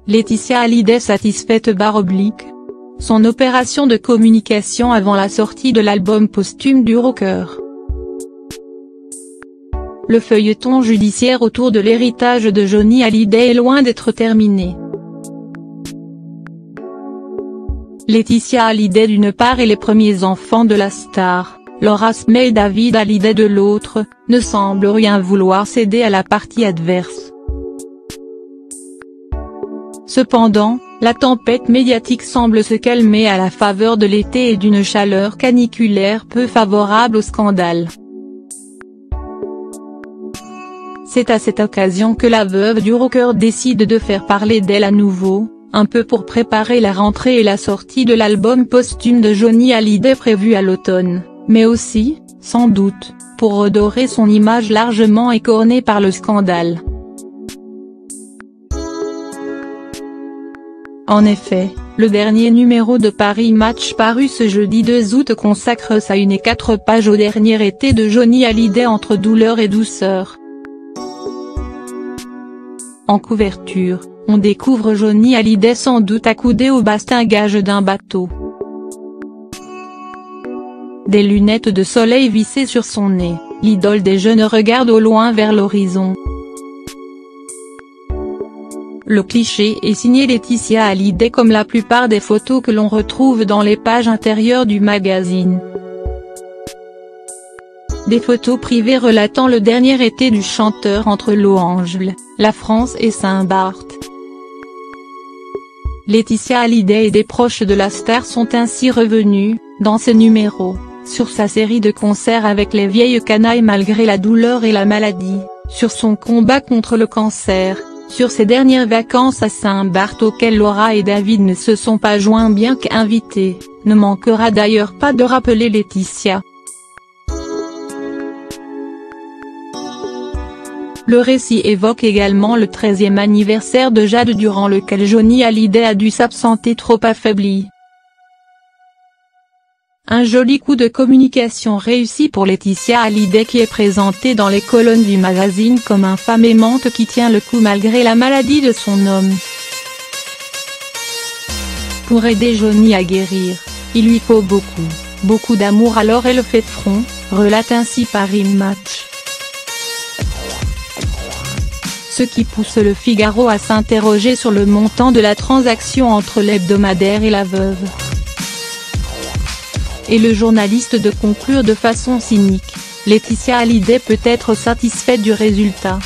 Laetitia Hallyday satisfaite / son opération de communication avant la sortie de l'album posthume du rocker. Le feuilleton judiciaire autour de l'héritage de Johnny Hallyday est loin d'être terminé. Laetitia Hallyday d'une part et les premiers enfants de la star, Laura Smale et David Hallyday de l'autre, ne semblent rien vouloir céder à la partie adverse. Cependant, la tempête médiatique semble se calmer à la faveur de l'été et d'une chaleur caniculaire peu favorable au scandale. C'est à cette occasion que la veuve du rocker décide de faire parler d'elle à nouveau, un peu pour préparer la rentrée et la sortie de l'album posthume de Johnny Hallyday prévu à l'automne, mais aussi, sans doute, pour redorer son image largement écornée par le scandale. En effet, le dernier numéro de Paris Match paru ce jeudi 2 août consacre sa une et 4 pages au dernier été de Johnny Hallyday entre douleur et douceur. En couverture, on découvre Johnny Hallyday sans doute accoudé au bastingage d'un bateau. Des lunettes de soleil vissées sur son nez, l'idole des jeunes regarde au loin vers l'horizon. Le cliché est signé Laetitia Hallyday comme la plupart des photos que l'on retrouve dans les pages intérieures du magazine. Des photos privées relatant le dernier été du chanteur entre Los Angeles, la France et Saint-Barth. Laetitia Hallyday et des proches de la star sont ainsi revenus, dans ce numéro, sur sa série de concerts avec les vieilles canailles malgré la douleur et la maladie, sur son combat contre le cancer, sur ses dernières vacances à Saint-Barth auxquelles Laura et David ne se sont pas joints bien qu'invités, ne manquera d'ailleurs pas de rappeler Laetitia. Le récit évoque également le 13e anniversaire de Jade durant lequel Johnny Hallyday a dû s'absenter trop affaibli. Un joli coup de communication réussi pour Laetitia Hallyday qui est présentée dans les colonnes du magazine comme une femme aimante qui tient le coup malgré la maladie de son homme. Pour aider Johnny à guérir, il lui faut beaucoup d'amour alors elle fait front, relate ainsi Paris Match. Ce qui pousse le Figaro à s'interroger sur le montant de la transaction entre l'hebdomadaire et la veuve. Et le journaliste de conclure de façon cynique, Laetitia Hallyday peut être satisfaite du résultat.